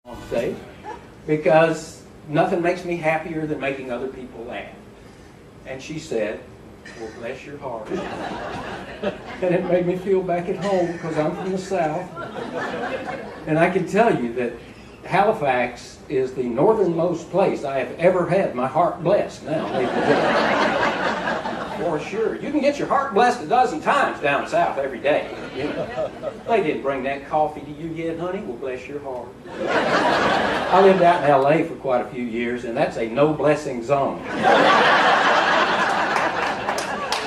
on stage because nothing makes me happier than making other people laugh. And she said, well, bless your heart. And it made me feel back at home because I'm from the South. And I can tell you that Halifax is the northernmost place I have ever had my heart blessed now. For sure. You can get your heart blessed a dozen times down south every day. You know. They didn't bring that coffee to you yet, honey? Well, bless your heart. I lived out in L.A. for quite a few years, and that's a no-blessing zone.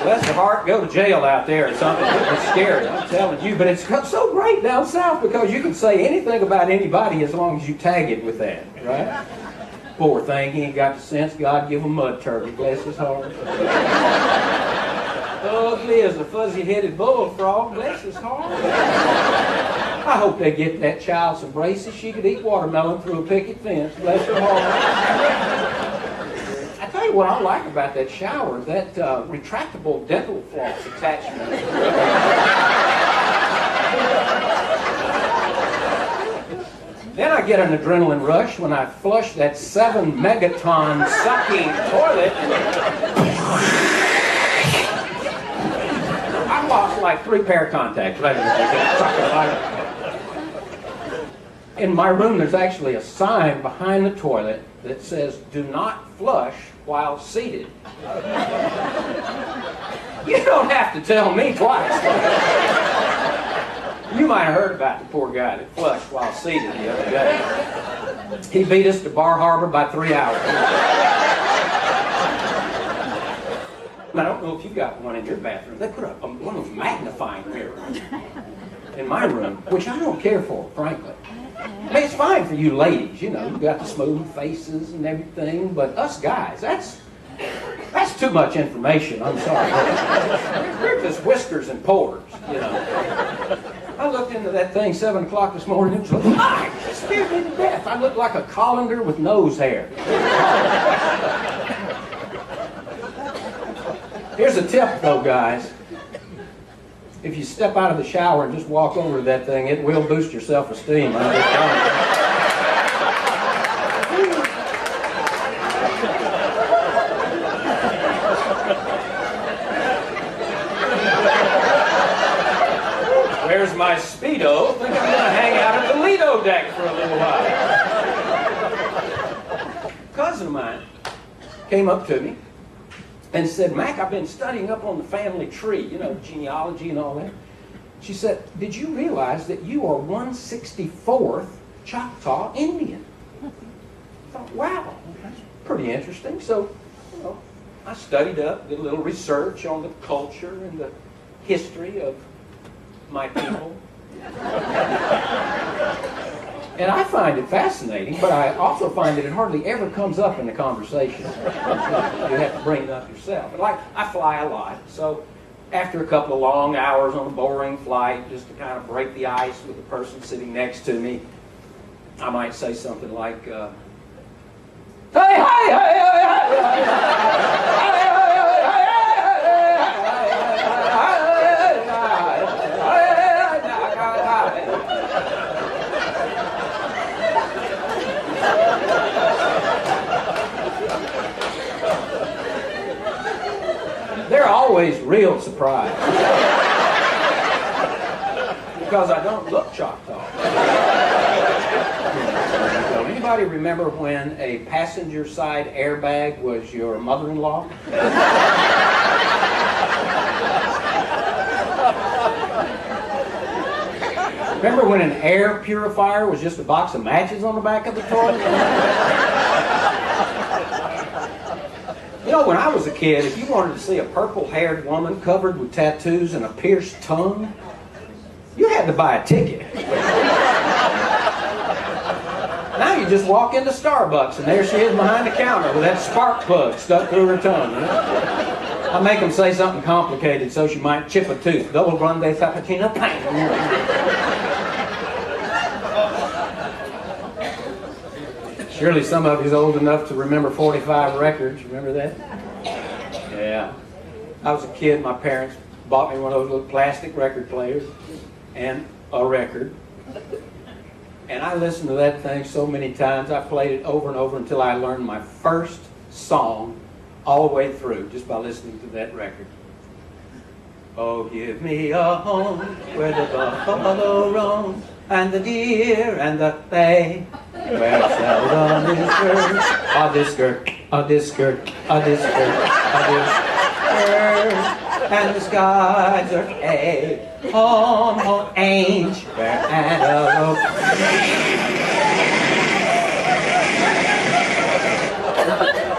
Bless your heart, go to jail out there or something. It's scary, I'm telling you. But it's so great down south because you can say anything about anybody as long as you tag it with that, right? Poor thing, he ain't got the sense. God give him mud turkey, bless his heart. Ugly as a fuzzy-headed bullfrog, bless his heart. I hope they get that child some braces. She could eat watermelon through a picket fence, bless her heart. I tell you what I like about that shower, that retractable dental floss attachment. Then I get an adrenaline rush when I flush that 7 megaton sucking toilet. I lost like 3 pair of contacts. In my room, there's actually a sign behind the toilet that says, do not flush while seated. You don't have to tell me twice. You might have heard about the poor guy that flushed while seated the other day. He beat us to Bar Harbor by 3 hours. I don't know if you got one in your bathroom. They put up one of those magnifying mirrors in my room, which I don't care for, frankly. I mean, it's fine for you ladies, you know, you've got the smooth faces and everything, but us guys, that's too much information, I'm sorry. We're just whiskers and pores, you know. I looked into that thing 7 o'clock this morning, and it was like, it scared me to death. I looked like a colander with nose hair. Here's a tip, though, guys. If you step out of the shower and just walk over to that thing, it will boost your self-esteem. I'm just telling you. Where's my Speedo? I think I'm going to hang out at the Lido deck for a little while. A cousin of mine came up to me and said, Mac, I've been studying up on the family tree, you know, genealogy and all that. She said, did you realize that you are 164th Choctaw Indian? I thought, wow, that's pretty interesting. So, you know, I studied up, did a little research on the culture and the history of my people. And I find it fascinating, but I also find that it hardly ever comes up in the conversation. You have to bring it up yourself. Like, I fly a lot, so after a couple of long hours on a boring flight, just to kind of break the ice with the person sitting next to me, I might say something like, hey, hey, hey, hey, hey, they're always real surprised because I don't look Choctaw. So anybody remember when a passenger side airbag was your mother-in-law? Remember when an air purifier was just a box of matches on the back of the toilet? You know, when I was a kid, if you wanted to see a purple-haired woman covered with tattoos and a pierced tongue, you had to buy a ticket. Now you just walk into Starbucks, and there she is behind the counter with that spark plug stuck through her tongue. You know? I make them say something complicated so she might chip a tooth. Double grande frappuccino. Surely some of you's old enough to remember 45 records. Remember that? Yeah. I was a kid. My parents bought me one of those little plastic record players and a record. And I listened to that thing so many times. I played it over and over until I learned my first song all the way through just by listening to that record. Oh, give me a home where the buffalo roams, and the deer and the bay, where seldom is heard of this skirt, of this skirt, of this skirt, of this skirt, and the skies are gay. Home, home, ain't where antelope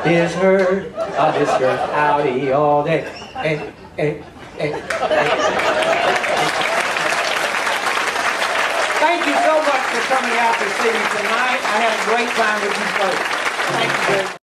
is heard of this skirt, howdy all day. Hey, hey. Thank you so much for coming out to see me tonight. I had a great time with you folks. Thank you very much.